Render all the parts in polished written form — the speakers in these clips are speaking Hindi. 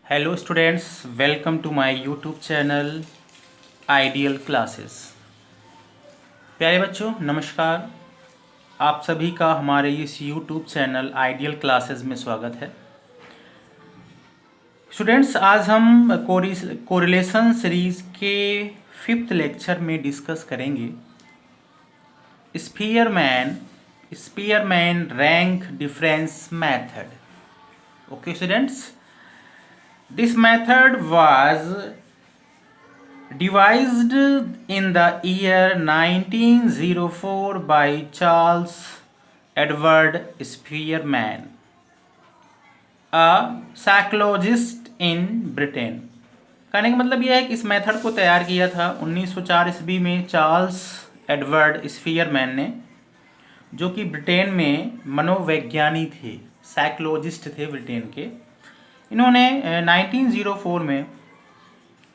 Hello students, welcome to my YouTube channel Ideal Classes. प्यारे बच्चों नमस्कार। आप सभी का हमारे इस यूट्यूब चैनल आइडियल क्लासेस में स्वागत है। स्टूडेंट्स, आज हम कोरिलेशन सीरीज के 5th लेक्चर में डिस्कस करेंगे Spearman rank difference method. Okay students, this method was devised in the year 1904 by Charles Edward Spearman, a psychologist in Britain। कहने का मतलब यह है कि इस मेथड को तैयार किया था 1904 ईस्वी में चार्ल्स एडवर्ड स्पीयरमैन ने, जो कि ब्रिटेन में मनोवैज्ञानी थे, साइकोलॉजिस्ट थे ब्रिटेन के। इन्होंने 1904 में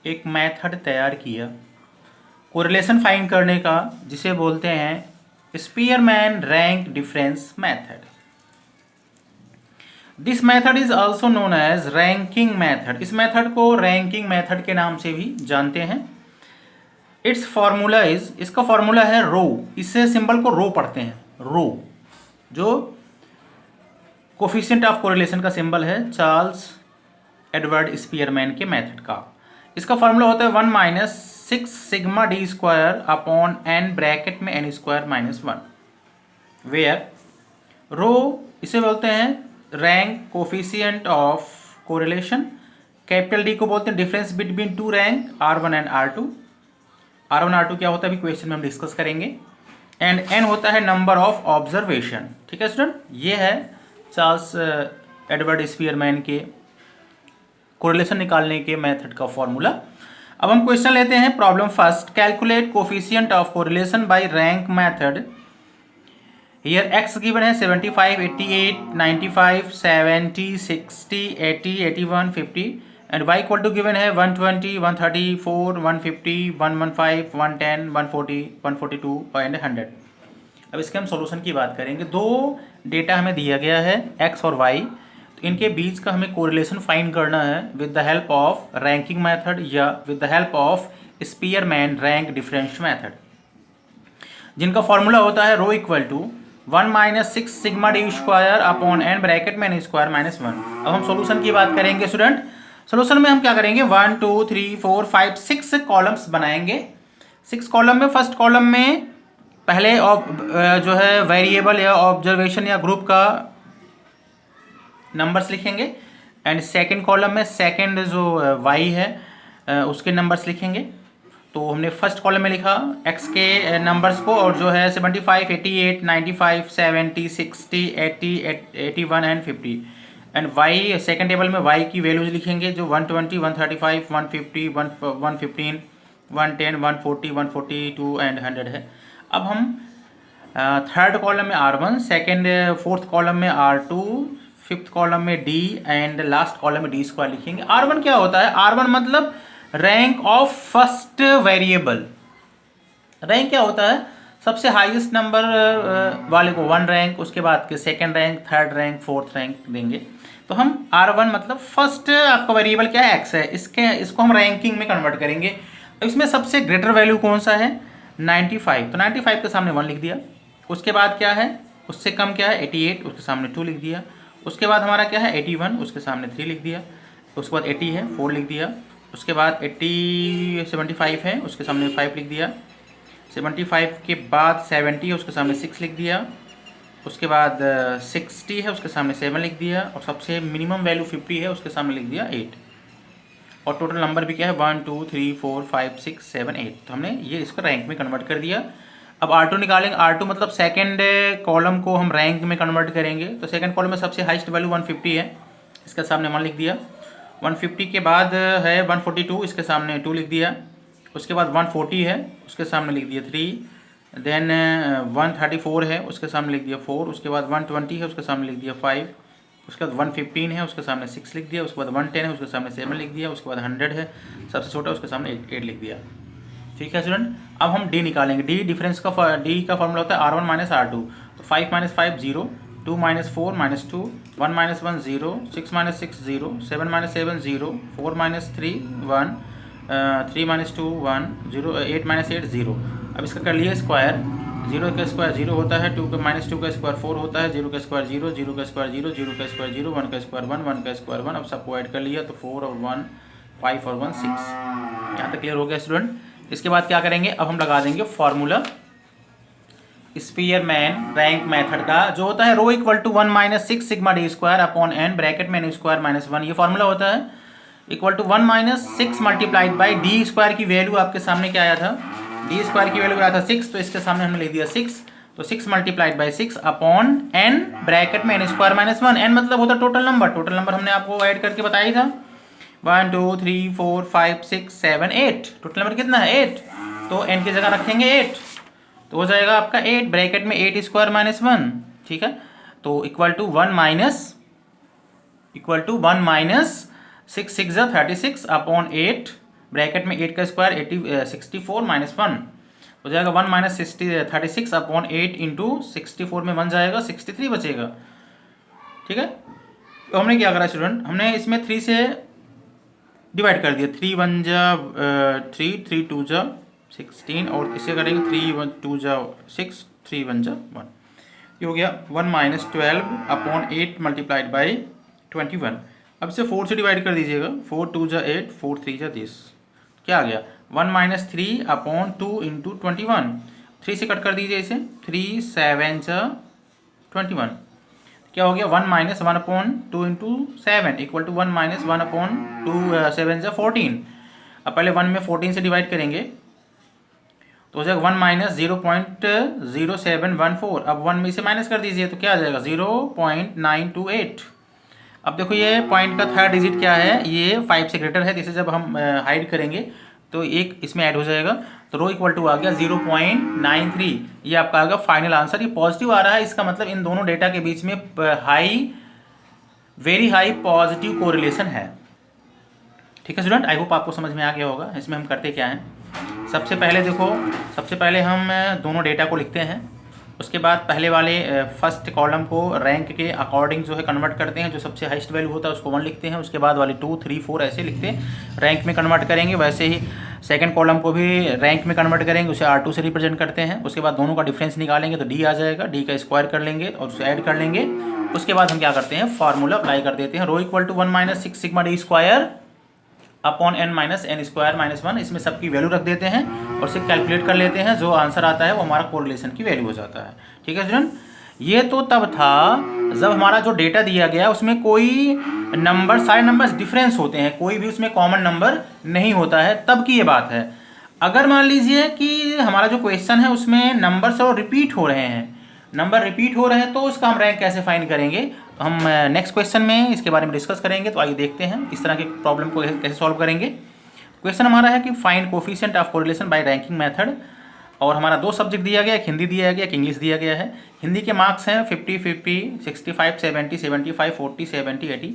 एक मेथड तैयार किया कोरिलेशन फाइंड करने का, जिसे बोलते हैं Spearman rank difference method. This method is also known as ranking method. इस मेथड को रैंकिंग मेथड के नाम से भी जानते हैं। इट्स फॉर्मूला इज, इसका फॉर्मूला है रो। इससे सिंबल को रो पढ़ते हैं, रो, जो कोफिशिएंट ऑफ कोरिलेशन का सिंबल है चार्ल्स एडवर्ड स्पीयरमैन के मेथड का। इसका फॉर्मूला होता है 1 - 6 sigma D square upon N bracket में n स्क्वायर -1, वेयर रो इसे बोलते हैं rank coefficient of correlation. Capital D को बोलते हैं difference between two rank R1 and R2। R1 R2 क्या होता है अभी क्वेश्चन में हम डिस्कस करेंगे। एंड n होता है नंबर ऑफ ऑब्जर्वेशन। ठीक है स्टूडेंट, ये है चार्ल्स एडवर्ड स्पीयरमैन के कोरिलेशन निकालने के मेथड का फॉर्मूला। अब हम क्वेश्चन लेते हैं। Problem first, calculate coefficient of correlation by rank method. Here x given है 75, 88, 95, 70, 60, 80, 81, 50 and y equal to given है 120, 134, 150, 115, 110, 140, 142 एंड 100। अब इसके हम सॉल्यूशन की बात करेंगे। दो डेटा हमें दिया गया है x और y, तो इनके बीच का हमें कोरिलेशन फाइंड करना है with the help of ranking method या with the help of Spearman rank difference method, जिनका फॉर्मूला होता है rho equal to 1 - 6 sigma D square upon N bracket में n स्क्वायर -1। अब हम सॉल्यूशन की बात करेंगे स्टूडेंट। सॉल्यूशन में हम क्या करेंगे, 1 2 3 4 5 6 कॉलम्स बनाएंगे। 6 कॉलम में फर्स्ट कॉलम में पहले जो है वेरिएबल या ऑब्जर्वेशन या ग्रुप का नंबर्स लिखेंगे एंड सेकंड कॉलम में सेकंड जो y है उसके नंबर्स लिखेंगे। तो हमने फर्स्ट कॉलम में लिखा x के नंबर्स को, और जो है 75, 88, 95, 70, 60, 80, 81 and 50 and y second table में y की वैल्यूज लिखेंगे, जो 120, 135, 150, 115, 110, 140, 142 एंड 100 है। अब हम थर्ड कॉलम में R1, सेकंड फोर्थ कॉलम में R2, फिफ्थ कॉलम में D एंड लास्ट कॉलम में D स्क्वायर लिखेंगे। R1 क्या होता है, R1 मतलब rank of first variable. Rank क्या होता है, सबसे हाईएस्ट नंबर वाले को 1 रैंक, उसके बाद के second rank, third rank, fourth rank देंगे। तो हम R1 मतलब फर्स्ट आपका वेरिएबल क्या है, x है, इसको हम रैंकिंग में कन्वर्ट करेंगे। इसमें सबसे ग्रेटर वैल्यू कौन सा है, 95, तो 95 के सामने 1 लिख दिया। उसके बाद क्या है, उससे कम क्या है 88, उसके सामने 2 लिख दिया। उसके बाद हमारा क्या है 81, उसके सामने 3 लिख दिया। उसके बाद 80 है, 4 लिख दिया। उसके बाद 75 है, उसके सामने 5 लिख दिया। 75 के बाद 70 है, उसके सामने 6 लिख दिया। उसके बाद 60 है, उसके सामने 7 लिख दिया। और सबसे मिनिमम वैल्यू 50 है, उसके सामने लिख दिया 8। और टोटल नंबर भी क्या है 1 2 3 4 5 6 7 8। तो हमने ये इसको रैंक में कन्वर्ट कर दिया। अब R2 निकालेंगे। R2 मतलब सेकंड कॉलम को हम रैंक में कन्वर्ट करेंगे। तो सेकंड कॉलम में सबसे हाईएस्ट वैल्यू 150 है, इसके सामने 1 लिख दिया। 150 के बाद है 142, इसके सामने 2 लिख दिया। उसके बाद 140 है, उसके सामने लिख दिया 3। देन 134 है, उसके सामने लिख दिया 4। उसके बाद 120 है, उसके सामने लिख दिया 5। उसके बाद 115 है, उसके सामने 6 लिख दिया। उसके बाद 110 है, उसके सामने 7 लिख दिया। उसके बाद 100 है, सबसे छोटा, उसके सामने 8 लिख दिया। ठीक है स्टूडेंट, अब हम D निकालेंगे। D डिफरेंस का D का फॉर्मूला होता है R1 - R2। तो 5 - 5 0, 2 - 4 -2, 1 minus 1 0, 6 minus 6 0, 7 minus 7 0, 4 minus 3 1, 3 minus 2 1, 0, 8 minus 8 0। अब इसका कर लिए स्क्वायर। 0 का स्क्वायर 0 होता है, 2 का माइनस 2 का स्क्वायर 4 होता है, 0 का स्क्वायर 0, 0 का स्क्वायर 0, 0 का स्क्वायर 0, 1 का स्क्वायर 1, 1 का स्क्वायर 1। अब सबको ऐड कर लिया तो 4 और 1 5 और 1 6। यहाँ तक क्लियर हो गया स्टूडेंट। इसके बाद क्या करेंगे, अब हम लगा देंगे फॉर्मूला स्पीयरमैन रैंक मेथड का, जो होता है rho equal to 1 minus 6 sigma D square upon N bracket में एन स्क्वायर माइनस 1। ये फॉर्मूला होता है equal to 1 minus 6 multiplied by D square की वैल्यू आपके सामने क्या आया था, डी स्क्वायर की वैल्यू आया था 6, तो इसके सामने हमने लिख दिया 6, तो 6 multiplied by 6 upon N bracket में एन स्क्वायर माइनस 1। एन मतलब होता टोटल नंबर, टोटल नंबर हमने आपको ऐड करके बताया था 1 2 3 4 5 6 7 8। टोटल नंबर कितना है 8, तो एन की जगह रखेंगे 8, तो हो जाएगा आपका 8 ब्रैकेट में 8 स्क्वायर माइनस 1। ठीक है, तो equal to 1 minus 6 6 36 upon 8 bracket में 8 का स्क्वायर 64 माइनस 1 हो जाएगा 1 माइनस 36 अपॉन 8 इंटू 64 में 1 जाएगा 63 बचेगा। ठीक है, तो हमने क्या करा स्टूडेंट, हमने इसमें 3 से डिवाइड कर दिया, 3 1 जा 3, 3 2 जा 16 और इसे करेंगे 3 1 2 जा 6, 3 1 जा 1। ये हो गया 1 माइनस 12 अपॉन 8 मल्टीप्लाइड बाई 21। अब इसे 4 से डिवाइड कर दीजिएगा, 4 2 जा 8, 4 3 जा 10, क्या आ गया 1 माइनस 3 अपॉन 2 इंटू 21। 3 से कट कर दीजिए इसे, 3 7 जा 21, क्या हो गया 1 minus 1 upon 2 into 7 equal to 1 minus 1 upon 2 7 जा 14। अब पहले 1 में 14 से डिवाइड करेंगे तो हो जाएगा 1 माइनस 0.0714। अब 1 में इसे माइनस कर दीजिए तो क्या आ जाएगा 0.928। अब देखो ये पॉइंट का थर्ड डिजिट क्या है, ये 5 से ग्रेटर है, जिसे जब हम हाइड करेंगे तो एक इसमें ऐड हो जाएगा, तो रो इक्वल टू आ गया 0.93। ये आपका आ गया फाइनल आंसर। ये पॉजिटिव आ रहा है, इसका मतलब इन दोनों डेटा के बीच में वेरी हाई पॉजिटिव कोरिलेशन है। ठीक है स्टूडेंट, आई होप आपको समझ में आ गया होगा। इसमें हम करते क्या हैं, सबसे पहले देखो, सबसे पहले हम दोनों डेटा को लिखते हैं, उसके बाद पहले वाले फर्स्ट कॉलम को रैंक के अकॉर्डिंग जो है कन्वर्ट करते हैं, जो सबसे हाईएस्ट वैल्यू होता है उसको 1 लिखते हैं, उसके बाद वाले 2 3 4 ऐसे लिखते हैं, रैंक में कन्वर्ट करेंगे। वैसे ही सेकंड कॉलम को भी रैंक में कन्वर्ट करेंगे, उसे R2 से रिप्रेजेंट करते हैं। उसके बाद दोनों का डिफरेंस निकालेंगे तो D आ जाएगा, D का स्क्वायर कर लेंगे और उसे ऐड कर लेंगे। उसके बाद हम क्या करते हैं, फार्मूला अप्लाई कर देते हैं, rho equal to 1 minus 6 sigma D square upon n minus N square minus 1। इसमें सबकी वैल्यू रख देते हैं और इसे कैलकुलेट कर लेते हैं, जो आंसर आता है वो हमारा कोरिलेशन की वैल्यू हो जाता है। ठीक है स्टूडेंट, ये तो तब था जब हमारा जो डेटा दिया गया उसमें कोई नंबर, सारे नंबर्स डिफरेंस होते हैं, कोई भी उसमें कॉमन नंबर नहीं होता है, तब की ये बात है। अगर मान लीजिए कि हमारा जो क्वेश्चन है उसमें नंबर्स और रिपीट हो रहे हैं, नंबर रिपीट हो रहे हैं, तो उसका हम रैंक कैसे फाइंड करेंगे, तो हम नेक्स्ट क्वेश्चन में इसके बारे में डिस्कस करेंगे। तो आइए देखते हैं इस तरह के प्रॉब्लम को कैसे सॉल्व करेंगे। क्वेश्चन हमारा है कि find coefficient of correlation by ranking method, और हमारा 2 सब्जेक्ट दिया गया, एक हिंदी दिया गया, एक इंग्लिश दिया गया है। हिंदी के मार्क्स हैं 50 50 65 70 75 40 70 80,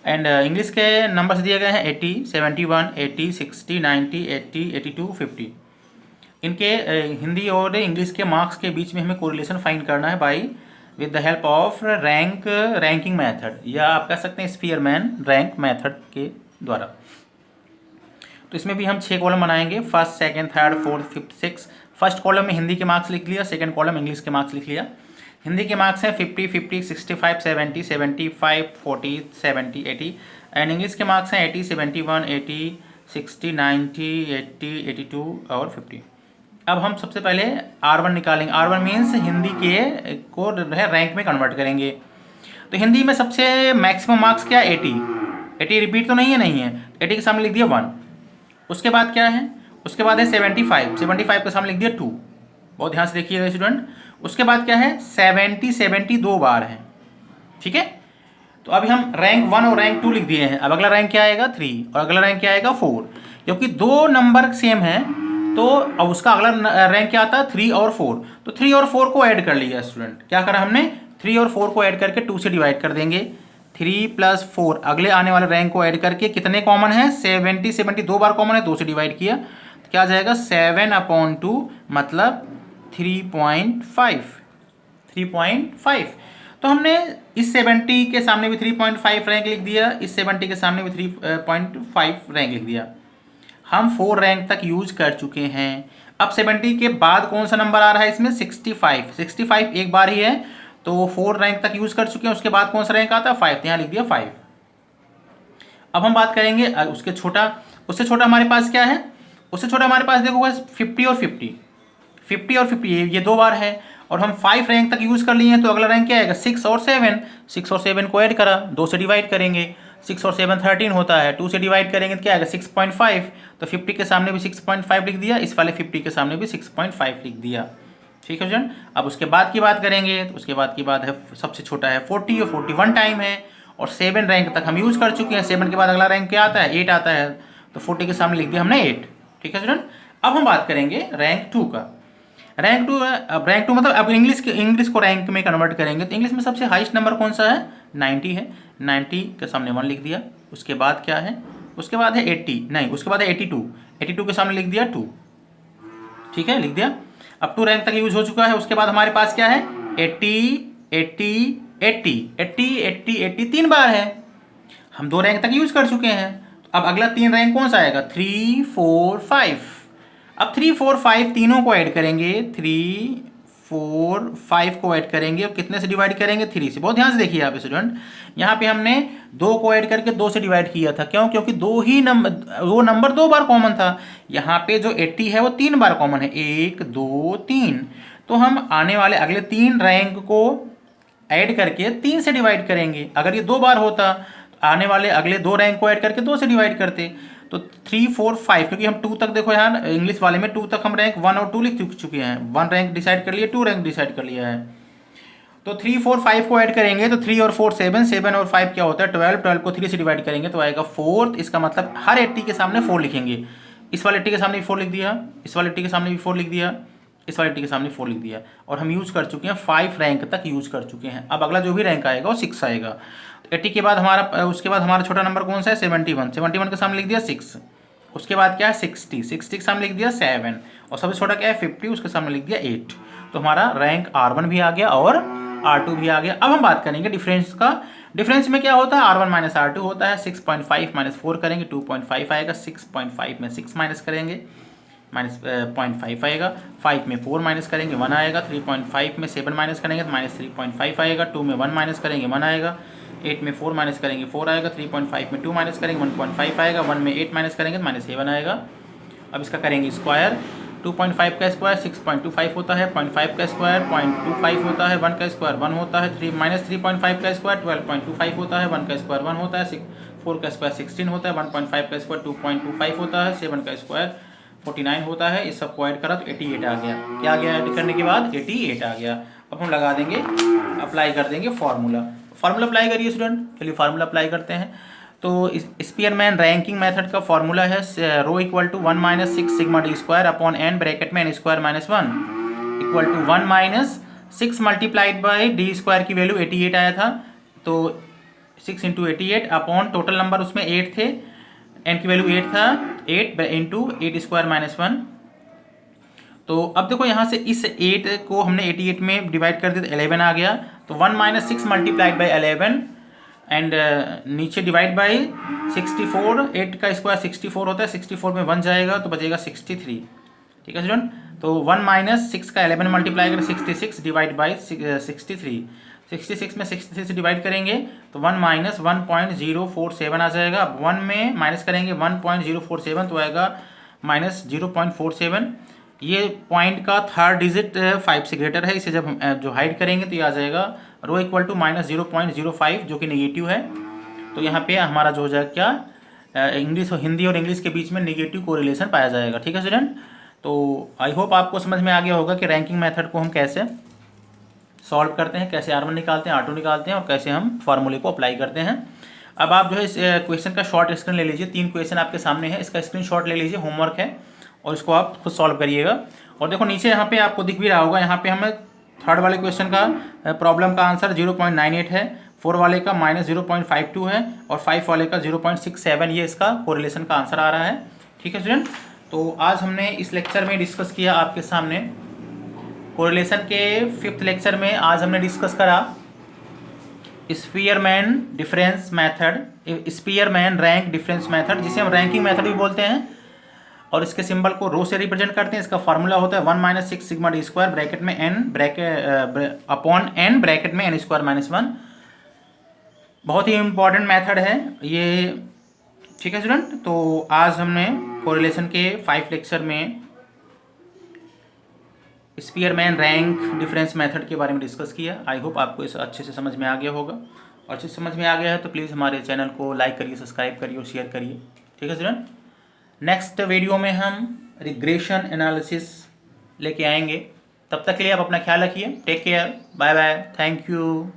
एंड इंग्लिश के नंबर्स दिए गए हैं 80 71 80 60 90 80 82 50। इनके हिंदी और इंग्लिश के मार्क्स के बीच में हमें कोरिलेशन फाइंड करना है by with the help of ranking method, या आप कह सकते हैं स्पीयरमैन रैंक मेथड के द्वारा। तो इसमें भी हम 6 कॉलम बनाएंगे, first second third fourth fifth six. First column में हिंदी के मार्क्स लिख लिया, सेकंड कॉलम इंग्लिश के मार्क्स लिख लिया। हिंदी के मार्क्स हैं 50 50 65 70 75 40 70 80, एंड इंग्लिश के मार्क्स हैं 80 71 80 60 90 80 82 और 50। अब हम सबसे पहले R1 निकालेंगे। R1 मीन्स हिंदी के को रैंक में कन्वर्ट करेंगे। तो हिंदी में सबसे मैक्सिमम मार्क्स क्या है 80 रिपीट तो नहीं है, 80 के सामने लिख दिया 1। उसके बाद क्या है, उसके बाद है 75 के सामने लिख दिया 2। बहुत ध्यान से देखिएगा स्टूडेंट। उसके बाद क्या है 70 2 बार है। ठीक है, तो अभी हम रैंक 1 और रैंक 2 लिख दिए हैं। अब अगला रैंक क्या आएगा 3 और अगला रैंक क्या आएगा 4, क्योंकि 2 नंबर सेम है तो अब उसका अगला रैंक क्या आता है 3 और 4। तो 3 और 4 को ऐड कर लिया स्टूडेंट। क्या करा हमने 3 और 4 को ऐड करके 2 से डिवाइड कर देंगे। 3 + 4 अगले आने वाले रैंक को ऐड करके कितने कॉमन है 70 2 बार कॉमन है, 2 से डिवाइड किया तो क्या आ जाएगा 7/2 मतलब 3.5। तो हमने इस 70 के सामने भी 3.5 रैंक लिख दिया, इस 70 के सामने भी 3.5 रैंक लिख दिया। हम 4 रैंक तक यूज कर चुके हैं। अब 70 के बाद कौन सा नंबर आ रहा है इसमें? 65 एक बार ही है, तो 4 रैंक तक यूज कर चुके हैं। उसके बाद कौन सा रैंक आता है? 5, यहाँ लिख दिया 5। अब हम बात करेंगे उसके छोटा, उससे छोटा हमारे पास क्या है? उससे छोटा हमारे पास देखो 50 और 50 ये 2 बार है, और हम 5 रैंक तक यूज कर लिए हैं। तो अगला रैंक क्या आएगा? 6 और 7 को ऐड करा, 2 से डिवाइड करेंगे, 6 और 7 13 होता है, 2 से डिवाइड करेंगे तो क्या आएगा? 6.5। तो 50 के सामने भी 6.5 लिख दिया, इस वाले 50 के सामने भी 6.5 लिख दिया। ठीक है स्टूडेंट। अब उसके बाद की बात करेंगे, तो उसके बाद की बात है, सबसे छोटा है 40 और 41 टाइम है, और 7 रैंक तक हम यूज कर चुके हैं। 7 के बाद अगला रैंक क्या आता है? 8 आता है, तो 40 के सामने लिख दिया हमने 8। ठीक है स्टूडेंट। अब हम बात करेंगे रैंक 2 का। रैंक 2 है, अब रैंक 2 मतलब अब इंग्लिश को रैंक में कन्वर्ट करेंगे, तो इंग्लिश में सबसे हाईएस्ट नंबर कौन सा है? 90 है। 90 के सामने 1 लिख दिया। उसके बाद क्या है? उसके बाद है 80, नहीं उसके बाद है 82 के सामने लिख दिया 2। ठीक है, लिख दिया। अब 2 रैंक तक यूज हो चुका है। उसके बाद हमारे पास क्या है? 80 3 बार है, हम 2 रैंक तक यूज कर चुके हैं। तो अब अगला 3 रैंक कौन सा आएगा? 3 4 5। अब 3 4 5 तीनों को ऐड करेंगे, 3 4 5 को ऐड करेंगे, और कितने से डिवाइड करेंगे? 3 से। बहुत ध्यान से देखिए आप स्टूडेंट, यहाँ पे हमने 2 को ऐड करके 2 से डिवाइड किया था। क्यों? क्योंकि वो नंबर 2 बार कॉमन था। यहाँ पे जो 80 है वो 3 बार कॉमन है, 1 2 3। तो हम आने वाले अगले 3 रैंक को ऐड करके 3 से डिवाइड करेंगे। अगर ये 2 बार होता, तो आने वाले अगले 2 रैंक को ऐड करके 2 से डिवाइड करते। तो 3 4 5, क्योंकि हम 2 तक देखो यार, इंग्लिश वाले में 2 तक हम रैंक 1 और 2 लिख चुके हैं। 1 रैंक डिसाइड कर लिया, 2 रैंक डिसाइड कर लिया है। तो 3 4 5 को ऐड करेंगे, तो 3 और 4 7, 7 और 5 क्या होता है? 12, 12 को 3 से डिवाइड करेंगे तो आएगा 4। इसका मतलब हर 80 के सामने 4 लिखेंगे। इस वाले 80 के सामने भी 4 लिख दिया, इस वाले 80 के सामने भी 4 लिख दिया, इस वाले 80 के सामने 4 लिख दिया, और हम यूज कर चुके हैं 5 रैंक तक यूज कर चुके हैं। अब अगला जो भी रैंक आएगा वो 6 आएगा। 80 के बाद हमारा, उसके बाद हमारा छोटा नंबर कौन सा है? 71 के सामने लिख दिया 6। उसके बाद क्या है? 60 के सामने लिख दिया 7, और सबसे छोटा क्या है? 50, उसके सामने लिख दिया 8। तो हमारा रैंक R1 भी आ गया और R2 भी आ गया। अब हम बात करेंगे डिफरेंस का। डिफरेंस में क्या होता है? R1 माइनस R2 होता है। 6.5 माइनस 4 करेंगे, 2.5 आएगा। 6.5 में 6 माइनस करेंगे, माइनस 0.5 आएगा। 5 में 4 माइनस करेंगे, 1 आएगा। 3.5 में 7 माइनस करेंगे तो माइनस 3.5 आएगा। 2 में 1 माइनस करेंगे, 1 आएगा। 8 में 4 माइनस करेंगे, 4 आएगा। 3.5 में 2 माइनस करेंगे, 1.5 आएगा। 1 में 8 माइनस करेंगे तो माइनस 7 आएगा। अब इसका करेंगे स्क्वायर। 2.5 का स्क्वायर 6.25 होता है, 0.5 का स्क्वायर 0.25 होता है, 1 का स्क्वायर 1 होता है, 3.5 का स्क्वायर 12.25 होता है, 1 का स्क्वायर 1 होता है, 4 का स्क्वायर 16 होता है, 1.5 का स्क्वायर 2.25 होता है, 7 का स्क्वायर 49 होता है। इस सब को ऐड करा तो 88 आ गया। क्या आ गया? ऐड करने के बाद 88 आ गया। अब हम लगा देंगे, अप्लाई कर देंगे फार्मूला अप्लाई करिए स्टूडेंट। चलिए फार्मूला अप्लाई करते हैं। तो स्पीयरमैन रैंकिंग मेथड का फार्मूला है rho equal to 1 minus 6 sigma D square upon N bracket में N square minus 1 equal to 1 minus 6 multiplied by D square की वैल्यू 88 आया था, तो 6 इंटू 88 अपॉन टोटल नंबर उसमें 8 थे, एन की वैल्यू 8 था, 8 इंटू 8 स्क्वायर माइनस 1। तो अब देखो यहाँ से इस 8 को हमने 88 में डिवाइड कर दिया तो 11 आ गया। तो 1 माइनस 6 मल्टीप्लाइड बाई 11 एंड नीचे डिवाइड बाई 64। 8 का स्क्वायर 64 होता है, 64 में 1 जाएगा तो बचेगा 63। ठीक है स्टूडेंट। तो 1 माइनस 6 का 11 मल्टीप्लाई करें 66 डिवाइड बाई 63। 66 में 63 से डिवाइड करेंगे तो 1 माइनस 1.047 आ जाएगा। अब 1 में माइनस करेंगे 1.047 तो आएगा माइनस 0.47। ये पॉइंट का थर्ड डिजिट 5 से ग्रेटर है, इसे जब हम जो हाइड करेंगे तो ये आ जाएगा रो इक्वल टू माइनस 0.05 जो कि नेगेटिव है। तो यहाँ पे हमारा जो हो जाएगा क्या, इंग्लिश और हिंदी और इंग्लिश के बीच में नेगेटिव कोरिलेशन पाया जाएगा। ठीक है स्टूडेंट। तो आई होप आपको समझ में आ गया होगा कि रैंकिंग मेथड को हम कैसे सॉल्व करते हैं, कैसे R1 निकालते हैं, R2 निकालते हैं और कैसे हम फार्मूले को अप्लाई करते हैं। अब आप जो है इस क्वेश्चन का शॉर्ट स्क्रीन ले लीजिए। 3 क्वेश्चन आपके सामने है, इसका स्क्रीनशॉट ले लीजिए, होमवर्क है और इसको आप खुद सॉल्व करिएगा। और देखो नीचे यहाँ पे आपको दिख भी रहा होगा, यहाँ पे हमें थर्ड वाले क्वेश्चन का प्रॉब्लम का आंसर 0.98 है, 4 वाले का माइनस 0.52 है और 5 वाले का 0.67, ये इसका कोरिलेशन का आंसर आ रहा है। ठीक है स्टूडेंट। तो आज हमने इस लेक्चर में डिस्कस किया आपके सामने कोरिलेशन के 5th लेक्चर में आज हमने डिस्कस करा Spearman difference method, Spearman rank difference method, जिसे हम रैंकिंग मेथड भी बोलते हैं, और इसके सिंबल को रो से रिप्रेजेंट करते हैं। इसका फार्मूला होता है 1 minus 6 sigma D square bracket में n bracket upon n bracket में n स्क्वायर माइनस 1। बहुत ही इंपॉर्टेंट मेथड है ये, ठीक है स्टूडेंट। तो आज हमने कोरिलेशन के 5 लेक्चर में स्पीयरमैन रैंक डिफरेंस मेथड के बारे में डिस्कस किया। आई होप आपको इस अच्छे से समझ में आ गया होगा, और अच्छे से समझ में आ गया है तो प्लीज़ हमारे चैनल को लाइक करिए, सब्सक्राइब करिए और शेयर करिए, ठीक है स्टूडेंट। नेक्स्ट वीडियो में हम रिग्रेशन एनालिसिस लेके आएंगे। तब तक के लिए आप अपना ख्याल रखिए। Take care, bye bye, thank you.